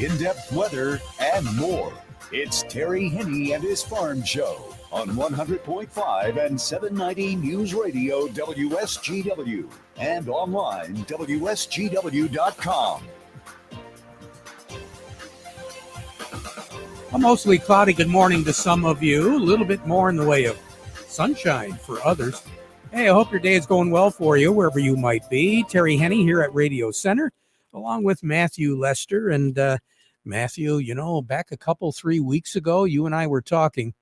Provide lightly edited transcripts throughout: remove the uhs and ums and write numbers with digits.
in-depth weather, and more. It's Terry Henne and his Farm Show on 100.5 and 790 News Radio WSGW and online WSGW.com. A mostly cloudy good morning to some of you. A little bit more in the way of sunshine for others. Hey, I hope your day is going well for you, wherever you might be. Terry Henne here at Radio Center, along with Matthew Lester. And Matthew, you know, back 3 weeks ago, you and I were talking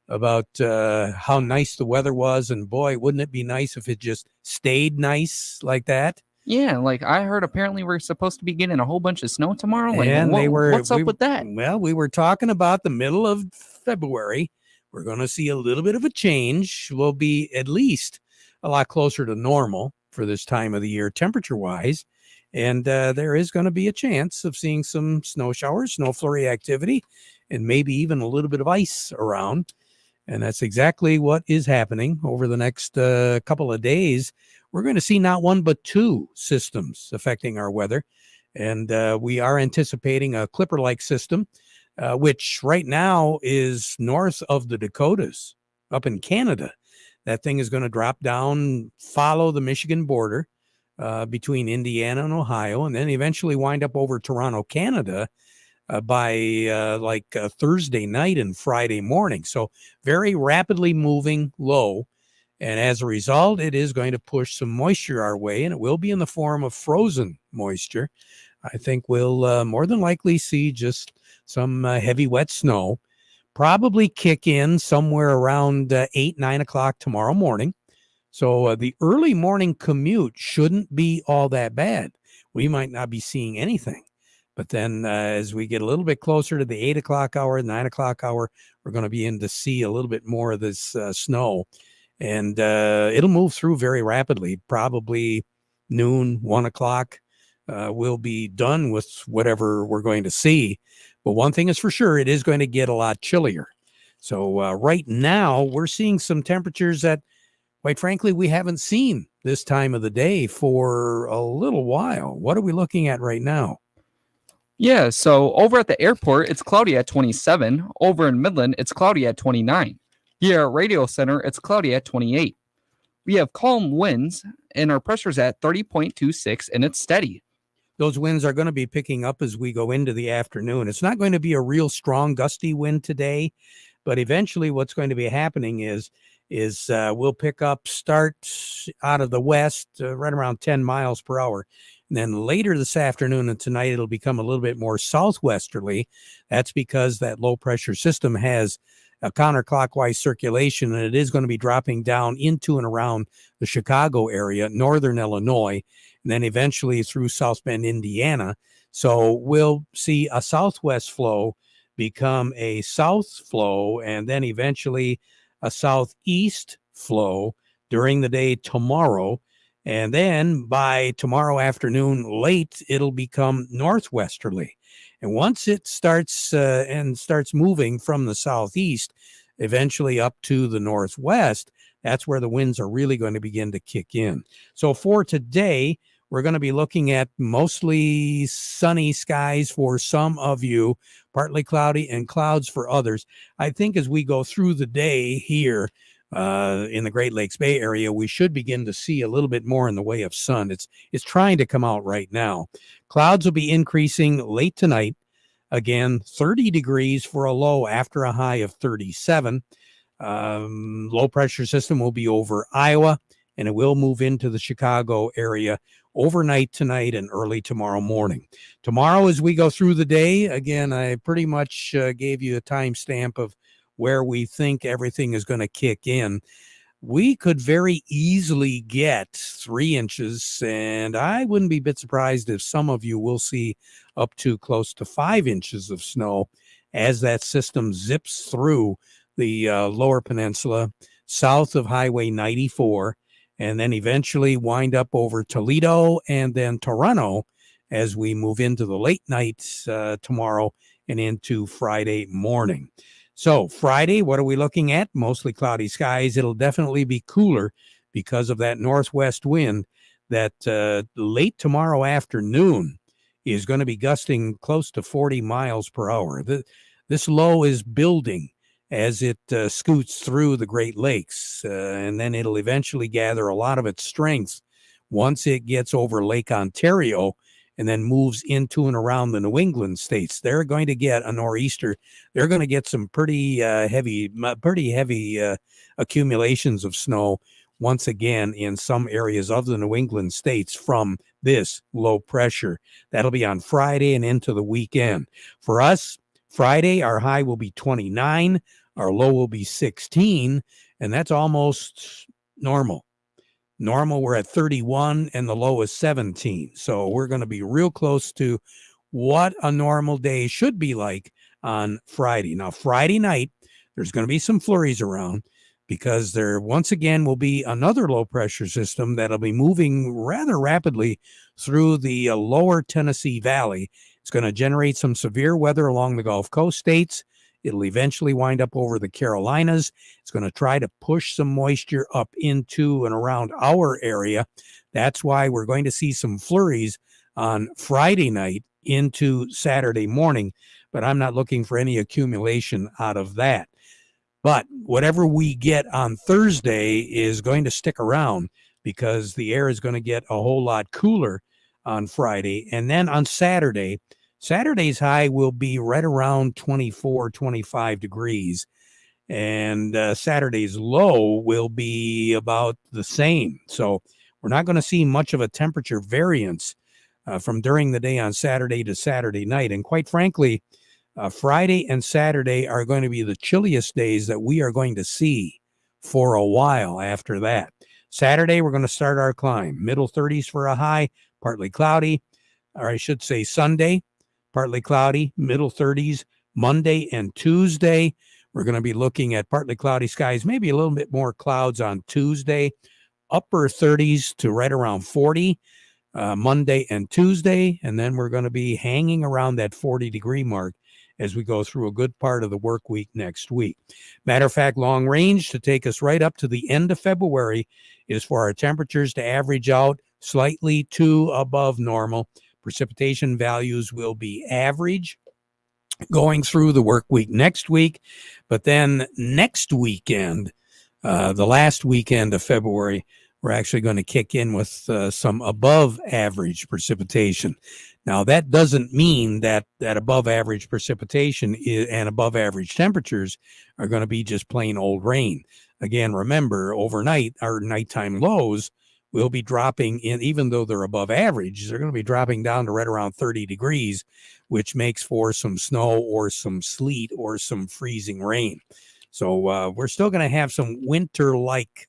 about how nice the weather was. And boy, wouldn't it be nice if it just stayed nice like that? Yeah, like I heard apparently we're supposed to be getting a whole bunch of snow tomorrow. Like, and what's up with that? Well, we were talking about the middle of February. We're going to see a little bit of a change. We'll be at least a lot closer to normal for this time of the year, temperature-wise. And there is going to be a chance of seeing some snow showers, snow flurry activity, and maybe even a little bit of ice around. And that's exactly what is happening over the next couple of days. We're going to see not one but two systems affecting our weather. And we are anticipating a Clipper-like system, which right now is north of the Dakotas, up in Canada. That thing is going to drop down, follow the Michigan border between Indiana and Ohio, and then eventually wind up over Toronto, Canada, by Thursday night and Friday morning. So very rapidly moving low. And as a result, it is going to push some moisture our way, and it will be in the form of frozen moisture. I think we'll more than likely see just some heavy, wet snow, probably kick in somewhere around 8, 9 o'clock tomorrow morning. So the early morning commute shouldn't be all that bad. We might not be seeing anything. But then as we get a little bit closer to the 8 o'clock hour, 9 o'clock hour, we're going to begin to see a little bit more of this snow. And it'll move through very rapidly. Probably noon, 1 o'clock, we'll be done with whatever we're going to see. But one thing is for sure, it is going to get a lot chillier. So right now, we're seeing some temperatures that, quite frankly, we haven't seen this time of the day for a little while. What are we looking at right now? Yeah, so over at the airport, it's cloudy at 27. Over in Midland, it's cloudy at 29. Here at Radio Center, it's cloudy at 28. We have calm winds, and our pressure's at 30.26, and it's steady. Those winds are going to be picking up as we go into the afternoon. It's not going to be a real strong gusty wind today, but eventually what's going to be happening is we'll pick up, start out of the west, right around 10 miles per hour. And then later this afternoon and tonight, it'll become a little bit more southwesterly. That's because that low pressure system has a counterclockwise circulation, and it is going to be dropping down into and around the Chicago area, northern Illinois, and then eventually through South Bend, Indiana. So we'll see a southwest flow become a south flow, and then eventually a southeast flow during the day tomorrow. And then by tomorrow afternoon late, it'll become northwesterly. And once it starts moving from the southeast, eventually up to the northwest, that's where the winds are really going to begin to kick in. So for today, we're going to be looking at mostly sunny skies for some of you, partly cloudy and clouds for others. I think as we go through the day here in the Great Lakes Bay Area, we should begin to see a little bit more in the way of sun. It's trying to come out right now. Clouds will be increasing late tonight. Again, 30 degrees for a low after a high of 37. Low pressure system will be over Iowa, and it will move into the Chicago area overnight tonight and early tomorrow morning. Tomorrow, as we go through the day, again, I pretty much gave you a timestamp of where we think everything is going to kick in. We could very easily get 3 inches, and I wouldn't be a bit surprised if some of you will see up to close to 5 inches of snow as that system zips through the lower peninsula south of Highway 94, and then eventually wind up over Toledo and then Toronto as we move into the late night tomorrow and into Friday morning. So Friday, what are we looking at? Mostly cloudy skies. It'll definitely be cooler because of that northwest wind that late tomorrow afternoon is going to be gusting close to 40 miles per hour. This low is building as it scoots through the Great Lakes, and then it'll eventually gather a lot of its strength once it gets over Lake Ontario and then moves into and around the New England states. They're going to get a nor'easter. They're going to get some pretty heavy accumulations of snow once again in some areas of the New England states from this low pressure. That'll be on Friday and into the weekend. For us, Friday, our high will be 29, our low will be 16, and that's almost normal. Normal, we're at 31, and the low is 17. So we're going to be real close to what a normal day should be like on Friday. Now, Friday night, there's going to be some flurries around because there once again will be another low pressure system that'll be moving rather rapidly through the lower Tennessee Valley. It's going to generate some severe weather along the Gulf Coast states. It'll eventually wind up over the Carolinas. It's going to try to push some moisture up into and around our area. That's why we're going to see some flurries on Friday night into Saturday morning, but I'm not looking for any accumulation out of that. But whatever we get on Thursday is going to stick around because the air is going to get a whole lot cooler on Friday. And then on Saturday's high will be right around 24, 25 degrees. And Saturday's low will be about the same. So we're not going to see much of a temperature variance from during the day on Saturday to Saturday night. And quite frankly, Friday and Saturday are going to be the chilliest days that we are going to see for a while after that. Saturday, we're going to start our climb. Middle 30s for a high, partly cloudy. Or I should say Sunday, partly cloudy, middle 30s. Monday and Tuesday, we're going to be looking at partly cloudy skies, maybe a little bit more clouds on Tuesday. Upper 30s to right around 40. Monday and Tuesday. And then we're going to be hanging around that 40-degree mark as we go through a good part of the work week next week. Matter of fact, long range to take us right up to the end of February is for our temperatures to average out slightly to above normal. Precipitation values will be average going through the work week next week. But then next weekend, the last weekend of February, we're actually going to kick in with some above average precipitation. Now, that doesn't mean that above average precipitation and above average temperatures are going to be just plain old rain. Again, remember, overnight, our nighttime lows will be dropping in, even though they're above average, they're going to be dropping down to right around 30 degrees, which makes for some snow or some sleet or some freezing rain. So we're still going to have some winter-like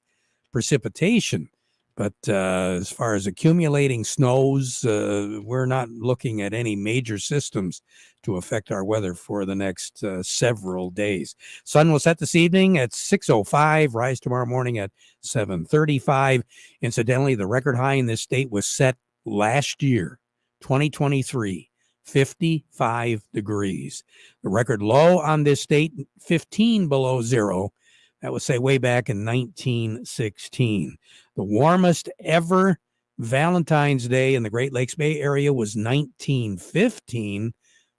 precipitation. But as far as accumulating snows, we're not looking at any major systems to affect our weather for the next several days. Sun will set this evening at 6:05, rise tomorrow morning at 7:35. Incidentally, the record high in this state was set last year, 2023, 55 degrees. The record low on this state, 15 below zero. That was, say, way back in 1916. The warmest ever Valentine's Day in the Great Lakes Bay Area was 1915.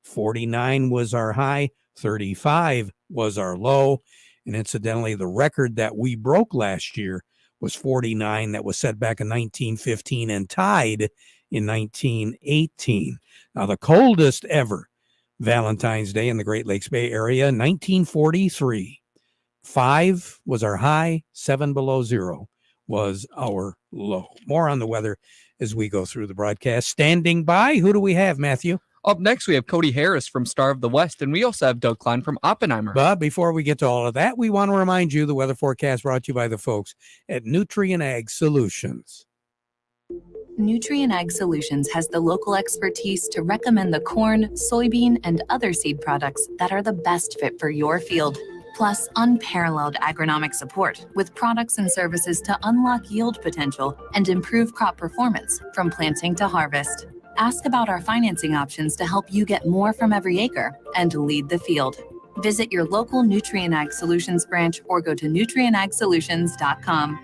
49 was our high, 35 was our low. And incidentally, the record that we broke last year was 49. That was set back in 1915 and tied in 1918. Now, the coldest ever Valentine's Day in the Great Lakes Bay Area, 1943. 5 was our high, 7 below zero was our low. More on the weather as we go through the broadcast. Standing by, who do we have, Matthew? Up next, we have Cody Harris from Star of the West, and we also have Doug Klein from Oppenheimer. But before we get to all of that, we want to remind you the weather forecast brought to you by the folks at Nutrient Ag Solutions. Nutrient Ag Solutions has the local expertise to recommend the corn, soybean, and other seed products that are the best fit for your field. Plus, unparalleled agronomic support with products and services to unlock yield potential and improve crop performance from planting to harvest. Ask about our financing options to help you get more from every acre and lead the field. Visit your local Nutrient Ag Solutions branch or go to nutrientagsolutions.com.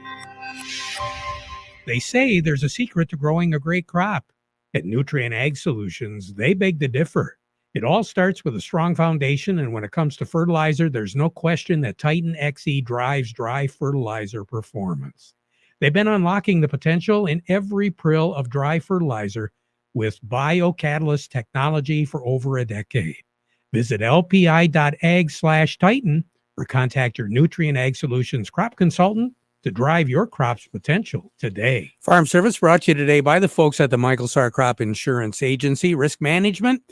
They say there's a secret to growing a great crop. At Nutrient Ag Solutions, they beg to differ. It all starts with a strong foundation, and when it comes to fertilizer, there's no question that Titan XE drives dry fertilizer performance. They've been unlocking the potential in every prill of dry fertilizer with biocatalyst technology for over a decade. Visit lpi.ag/Titan or contact your Nutrient Ag Solutions crop consultant to drive your crop's potential today. Farm Service brought to you today by the folks at the Michael Sarr Crop Insurance Agency. Risk management.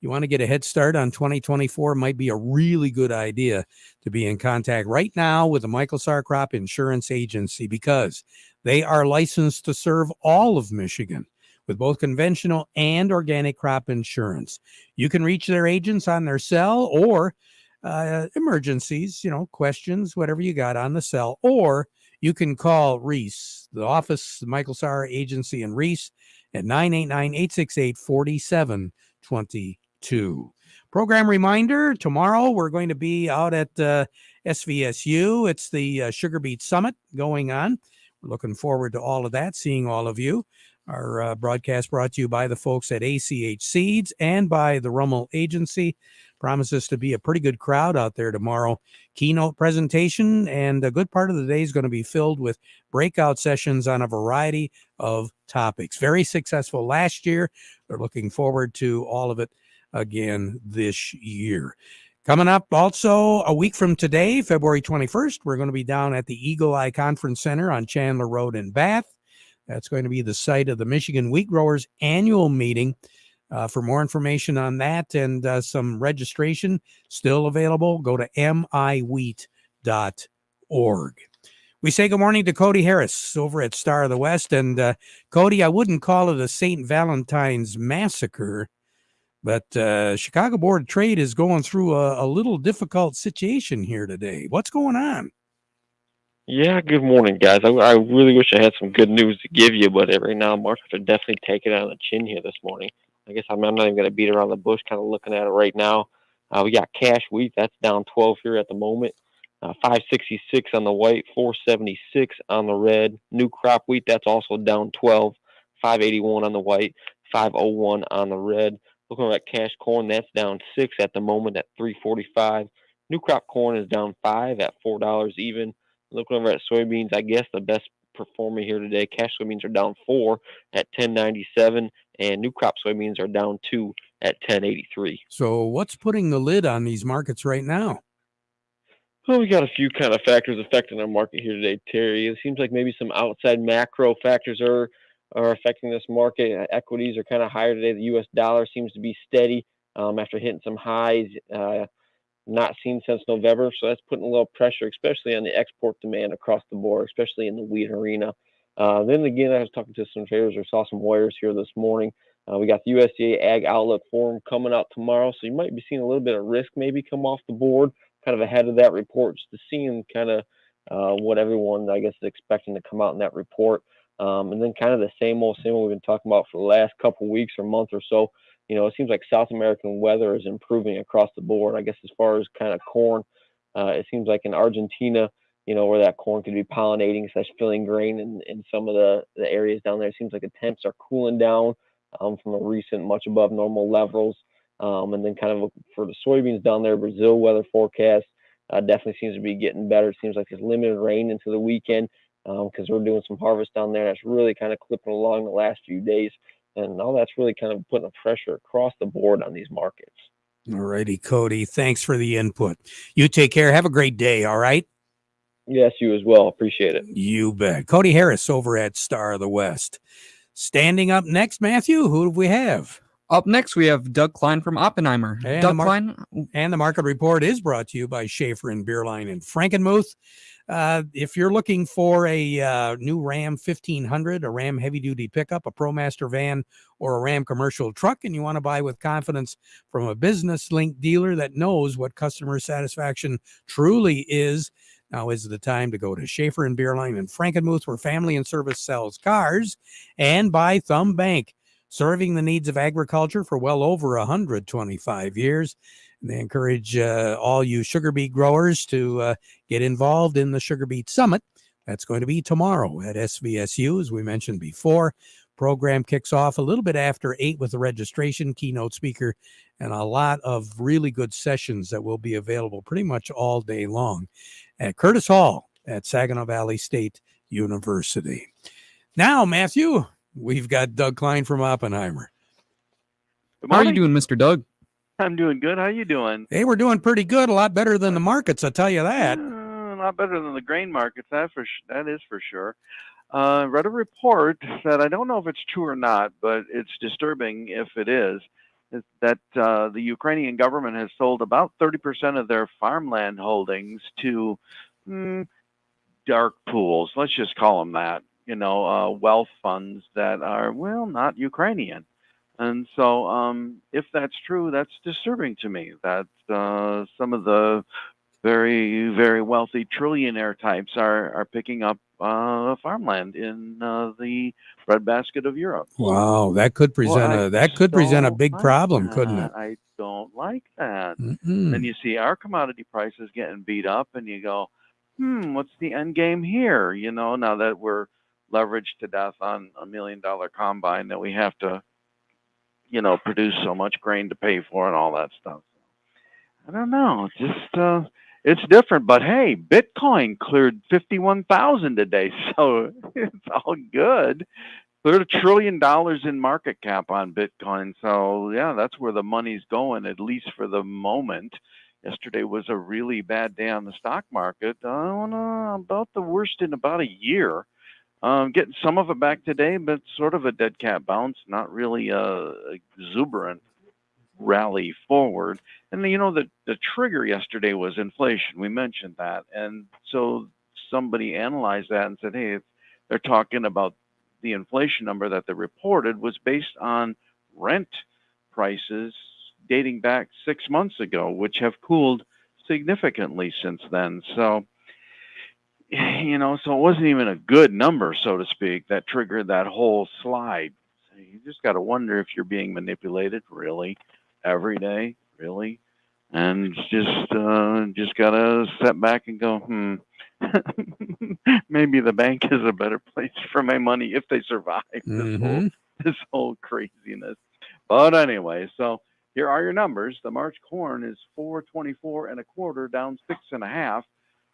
You want to get a head start on 2024, might be a really good idea to be in contact right now with the Michael Sarr Crop Insurance Agency because they are licensed to serve all of Michigan with both conventional and organic crop insurance. You can reach their agents on their cell or emergencies, questions, whatever you got on the cell, or you can call Reese, the office, the Michael Sarr Agency in Reese at 989-868-4722. Program reminder, tomorrow we're going to be out at SVSU. It's the Sugar Beet Summit going on. We're looking forward to all of that, seeing all of you. Our broadcast brought to you by the folks at ACH Seeds and by the Rummel Agency. Promises to be a pretty good crowd out there tomorrow. Keynote presentation, and a good part of the day is going to be filled with breakout sessions on a variety of topics. Very successful last year. They're looking forward to all of it again this year. Coming up also a week from today, February 21st, we're going to be down at the Eagle Eye Conference Center on Chandler Road in Bath. That's going to be the site of the Michigan Wheat Growers annual meeting. For more information on that and some registration still available, go to miwheat.org. We say good morning to Cody Harris over at Star of the West. And Cody, I wouldn't call it a St. Valentine's massacre, but Chicago Board of Trade is going through a little difficult situation here today. What's going on? Yeah, good morning, guys. I really wish I had some good news to give you, but right now markets are definitely taking it on the chin here this morning. I guess I'm not even going to beat around the bush, kind of looking at it right now. We got cash wheat. That's down 12 here at the moment. 566 on the white, 476 on the red. New crop wheat, that's also down 12. 581 on the white, 501 on the red. Looking at cash corn, that's down 6 at the moment at 345. New crop corn is down 5 at $4 even. Looking over at soybeans, I guess the best performer here today, cash soybeans are down 4 at 1097, and new crop soybeans are down 2 at 1083. So what's putting the lid on these markets right now? Well, we got a few kind of factors affecting our market here today, Terry. It seems like maybe some outside macro factors are affecting this market. Equities are kind of higher today. The U.S. dollar seems to be steady after hitting some highs not seen since November. So that's putting a little pressure, especially on the export demand across the board, especially in the wheat arena. Then again, I was talking to some traders or saw some wires here this morning. We got the USDA Ag Outlook Forum coming out tomorrow. So you might be seeing a little bit of risk maybe come off the board, kind of ahead of that report, just to seeing kind of what everyone, I guess, is expecting to come out in that report. And then kind of the same old we've been talking about for the last couple of weeks or month or so. It seems like South American weather is improving across the board. I guess as far as kind of corn, it seems like in Argentina, where that corn could be pollinating / filling grain in some of the areas down there, it seems like the temps are cooling down from a recent much above normal levels. And then kind of for the soybeans down there, Brazil weather forecast definitely seems to be getting better. It seems like there's limited rain into the weekend because we're doing some harvest down there. That's really kind of clipping along the last few days. And all that's really kind of putting a pressure across the board on these markets. All righty, Cody. Thanks for the input. You take care. Have a great day, all right? Yes, you as well. Appreciate it. You bet. Cody Harris over at Star of the West. Standing up next, Matthew, who do we have? Up next, we have Doug Klein from Oppenheimer. And Doug Klein. And the market report is brought to you by Schaefer and Beerline in Frankenmuth. If you're looking for a new Ram 1500, a Ram heavy-duty pickup, a ProMaster van, or a Ram commercial truck, and you want to buy with confidence from a business-linked dealer that knows what customer satisfaction truly is, now is the time to go to Schaefer and Beerline in Frankenmuth, where Family and Service sells cars, and by Thumb Bank, serving the needs of agriculture for well over 125 years. And they encourage all you sugar beet growers to get involved in the Sugar Beet Summit. That's going to be tomorrow at SVSU, as we mentioned before. Program kicks off a little bit after 8 with the registration, keynote speaker, and a lot of really good sessions that will be available pretty much all day long at Curtis Hall at Saginaw Valley State University. Now, Matthew, we've got Doug Klein from Oppenheimer. Good How are you morning. doing, Mr. Doug? I'm doing good. How you doing? Hey, we're doing pretty good. A lot better than the markets, I'll tell you that. A lot better than the grain markets. That is for sure. Read a report that I don't know if it's true or not, but it's disturbing if it is that the Ukrainian government has sold about 30% of their farmland holdings to dark pools. Let's just call them that. Wealth funds that are, well, not Ukrainian. And so if that's true, that's disturbing to me that some of the very, very wealthy trillionaire types are picking up farmland in the breadbasket of Europe. Wow, that could present a big problem, couldn't it? I don't like that. Mm-mm. Then you see our commodity prices getting beat up, and you go, what's the end game here? Now that we're leveraged to death on $1 million combine that we have to produce so much grain to pay for and all that stuff. I don't know. Just it's different. But hey, Bitcoin cleared 51,000 today, so it's all good. Cleared $1 trillion in market cap on Bitcoin. So yeah, that's where the money's going, at least for the moment. Yesterday was a really bad day on the stock market. About the worst in about a year. Getting some of it back today, but sort of a dead cat bounce, not really a exuberant rally forward. And the trigger yesterday was inflation. We mentioned that. And so somebody analyzed that and said, hey, they're talking about the inflation number that they reported was based on rent prices dating back 6 months ago, which have cooled significantly since then. So so it wasn't even a good number, so to speak, that triggered that whole slide. So you just got to wonder if you're being manipulated, really, every day, really, and just got to step back and go, maybe the bank is a better place for my money if they survive this whole craziness. But anyway, so here are your numbers. The March corn is 4.24 1/4, down 6 1/2.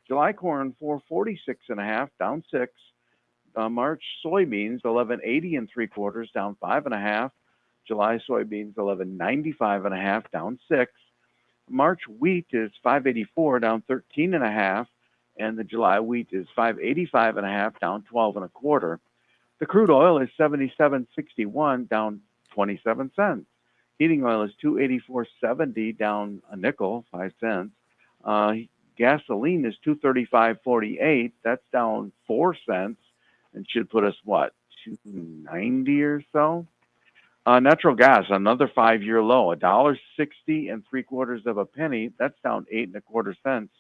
July corn 4.46 1/2, down 6. March soybeans 11.80 3/4, down 5 1/2. July soybeans 11.95 1/2, down 6. March wheat is 5.84, down 13 1/2, and the July wheat is 5.85 1/2, down 12 1/4. The crude oil is 77.61, down 27 cents. Heating oil is 284.70, down a nickel, 5 cents. Gasoline is 235.48. That's down 4 cents, and should put us what, 290 or so. Natural gas, another 5-year low, $1.60 3/4. That's down 8 1/4 cents,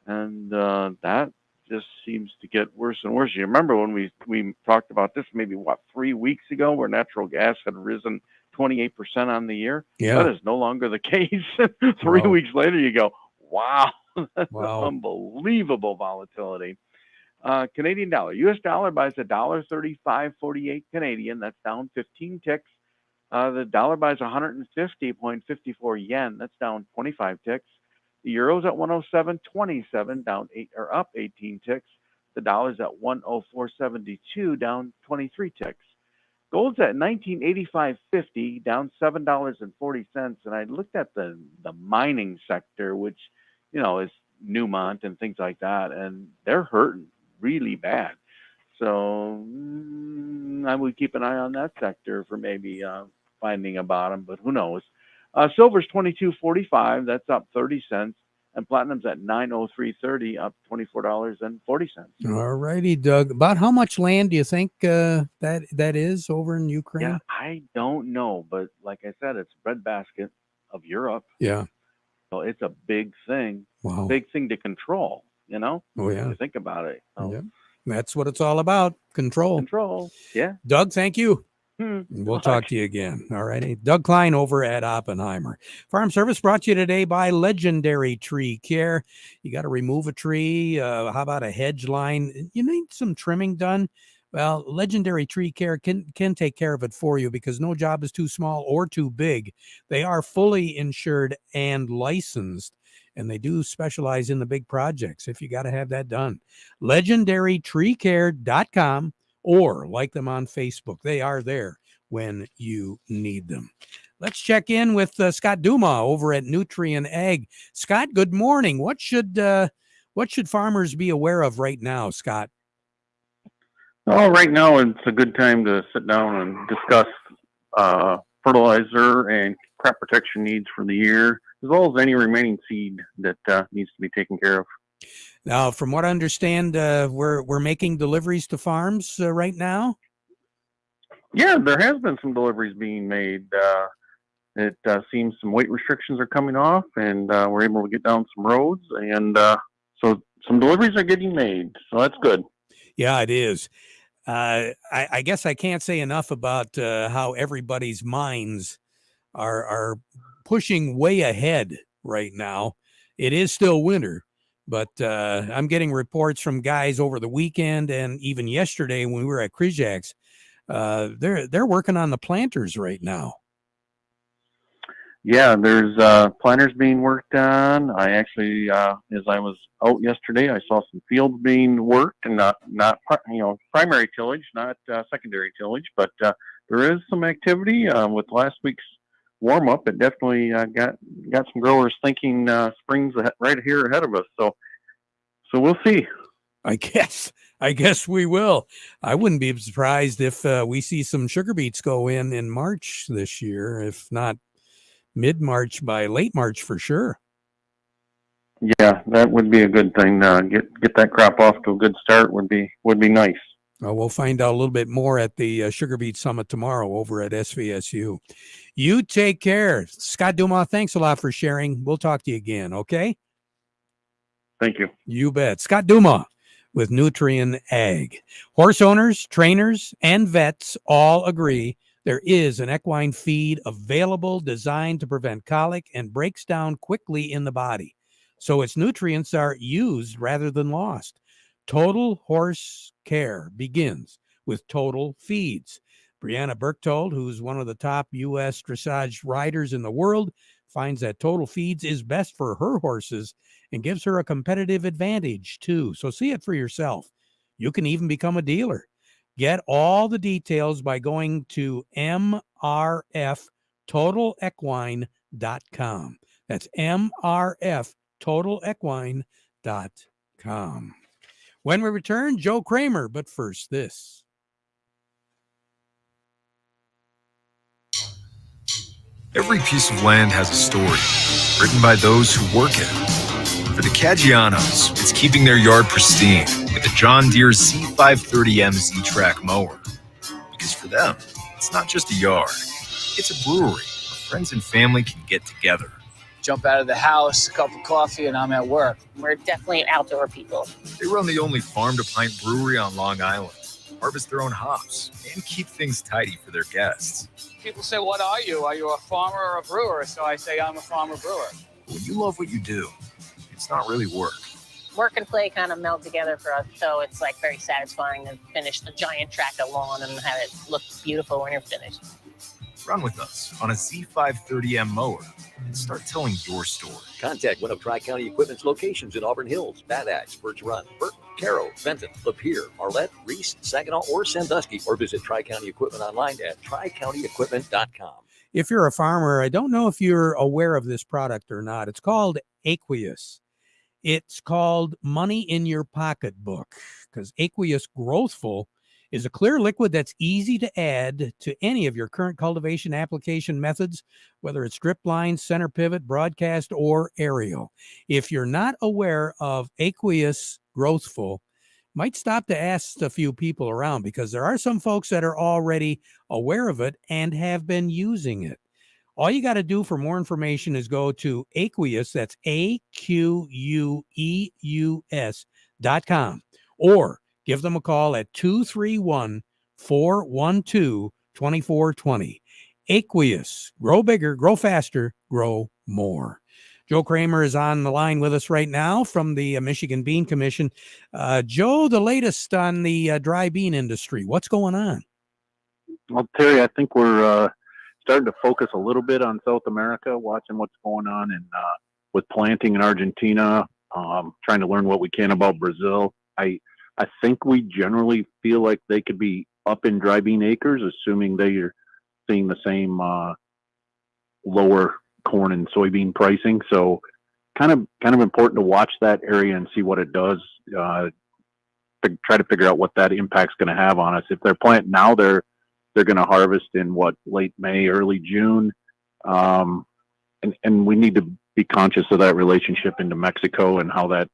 and that just seems to get worse and worse. You remember when we talked about this maybe 3 weeks ago, where natural gas had risen 28% on the year? Yeah. That is no longer the case. 3 weeks later, you go, wow. Wow. Unbelievable volatility. Canadian dollar. U.S. dollar buys $1.3548 Canadian. That's down 15 ticks. The dollar buys 150.54 yen. That's down 25 ticks. The euro's at 107.27, down up 18 ticks. The dollar's at 104.72, down 23 ticks. Gold's at 1985.50, down $7.40. And I looked at the mining sector, which is Newmont and things like that, and they're hurting really bad. So I would keep an eye on that sector for maybe finding a bottom, but who knows? Silver's 22.45, that's up 30 cents, and platinum's at 903.30, up $24.40. All righty, Doug. About how much land do you think that is over in Ukraine? Yeah, I don't know, but like I said, it's breadbasket of Europe. Yeah. So it's a big thing. Wow. Big thing to control, Oh, yeah. When you think about it. Yeah. That's what it's all about. Control. Yeah. Doug, thank you. We'll talk to you again. All righty. Doug Klein over at Oppenheimer. Farm Service brought to you today by Legendary Tree Care. You got to remove a tree. How about a hedge line? You need some trimming done. Well, Legendary Tree Care can take care of it for you because no job is too small or too big. They are fully insured and licensed, and they do specialize in the big projects if you got to have that done. LegendaryTreeCare.com or like them on Facebook. They are there when you need them. Let's check in with Scott Duma over at Nutrien Ag. Scott, good morning. What should farmers be aware of right now, Scott? Oh, right now it's a good time to sit down and discuss fertilizer and crop protection needs for the year, as well as any remaining seed that needs to be taken care of. Now, from what I understand, we're making deliveries to farms right now. Yeah, there has been some deliveries being made. It seems some weight restrictions are coming off, and we're able to get down some roads, and so some deliveries are getting made. So that's good. Yeah, it is. I guess I can't say enough about how everybody's minds are pushing way ahead right now. It is still winter, but I'm getting reports from guys over the weekend and even yesterday when we were at Krijak's. They're working on the planters right now. Yeah, there's planters being worked on. I actually, as I was out yesterday, I saw some fields being worked, and not primary tillage, not secondary tillage, but there is some activity with last week's warm up. It definitely got some growers thinking spring's right here ahead of us. So we'll see. I guess we will. I wouldn't be surprised if we see some sugar beets go in March this year, if not mid-March, by late March for sure. Yeah, that would be a good thing. Get that crop off to a good start would be nice. We'll find out a little bit more at the Sugar Beet Summit tomorrow over at SVSU. You take care. Scott Duma, thanks a lot for sharing. We'll talk to you again, okay? Thank you. You bet. Scott Duma with Nutrien Ag. Horse owners, trainers, and vets all agree there is an equine feed available designed to prevent colic and breaks down quickly in the body, so its nutrients are used rather than lost. Total horse care begins with Total Feeds. Brianna Berchtold, who's one of the top U.S. dressage riders in the world, finds that Total Feeds is best for her horses and gives her a competitive advantage too. So see it for yourself. You can even become a dealer. Get all the details by going to mrftotalequine.com. That's mrftotalequine.com. When we return, Joe Kramer, but first this. Every piece of land has a story, written by those who work it. For the Caggianos, it's keeping their yard pristine with the John Deere C530M Z-Track mower. Because for them, it's not just a yard, it's a brewery where friends and family can get together. Jump out of the house, a cup of coffee, and I'm at work. We're definitely outdoor people. They run the only farm-to-pint brewery on Long Island, harvest their own hops, and keep things tidy for their guests. People say, what are you? Are you a farmer or a brewer? So I say, I'm a farmer brewer. When you love what you do, it's not really work. Work and play kind of meld together for us, so it's like very satisfying to finish the giant tract of lawn and have it look beautiful when you're finished. Run with us on a Z530M mower and start telling your story. Contact one of Tri-County Equipment's locations in Auburn Hills, Bad Axe, Birch Run, Burton, Caro, Benton, Lapeer, Arlette, Reese, Saginaw, or Sandusky, or visit Tri-County Equipment online at tricountyequipment.com. If you're a farmer, I don't know if you're aware of this product or not. It's called Aqueous. It's called money in your pocketbook because Aqueous Growthful is a clear liquid that's easy to add to any of your current cultivation application methods, whether it's strip line, center pivot, broadcast, or aerial. If you're not aware of Aqueous Growthful, might stop to ask a few people around because there are some folks that are already aware of it and have been using it. All you got to do for more information is go to Aqueous, that's AQUEUS.com, or give them a call at 231-412-2420. Aqueous, grow bigger, grow faster, grow more. Joe Kramer is on the line with us right now from the Michigan Bean Commission. Joe, the latest on the dry bean industry. What's going on? Well, Terry, I think we're starting to focus a little bit on South America, watching what's going on with planting in Argentina, trying to learn what we can about Brazil. I think we generally feel like they could be up in dry bean acres, assuming they are seeing the same lower corn and soybean pricing. So kind of important to watch that area and see what it does. To try to figure out what that impact's going to have on us. If they're planting now, they're going to harvest in late May, early June, and we need to be conscious of that relationship into Mexico and how that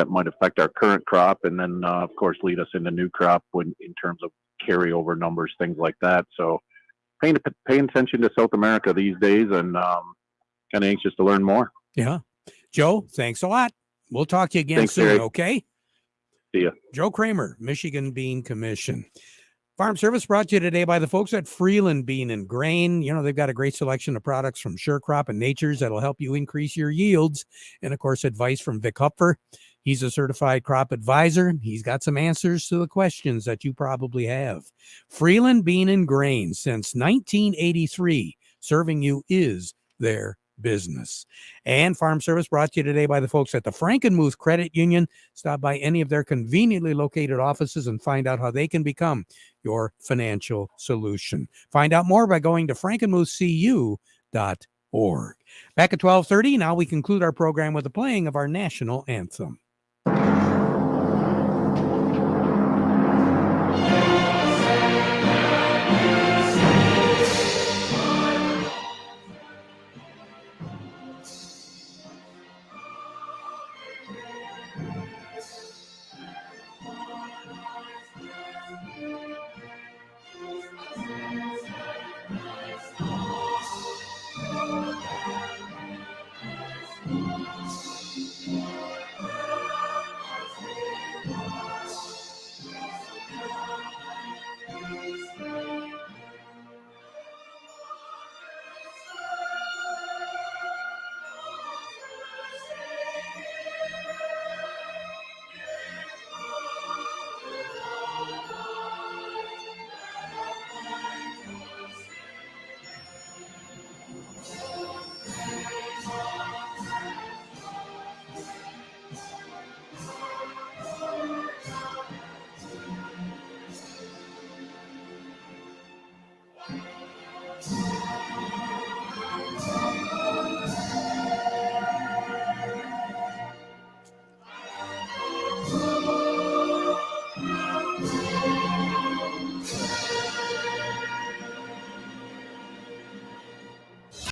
might affect our current crop, and then of course lead us into new crop in terms of carryover numbers, things like that. So paying attention to South America these days, and kind of anxious to learn more. Yeah, Joe, thanks a lot. We'll talk to you again Thanks, soon. Terry. Okay. See ya. Joe Kramer, Michigan Bean Commission. Farm Service brought to you today by the folks at Freeland Bean and Grain. You know, they've got a great selection of products from Sure Crop and Nature's that'll help you increase your yields. And, of course, advice from Vic Hupfer. He's a certified crop advisor. He's got some answers to the questions that you probably have. Freeland Bean and Grain, since 1983, serving you is their business. And Farm Service brought to you today by the folks at the Frankenmuth Credit Union. Stop by any of their conveniently located offices and find out how they can become your financial solution. Find out more by going to frankenmuthcu.org. Back at 12:30, now we conclude our program with the playing of our national anthem.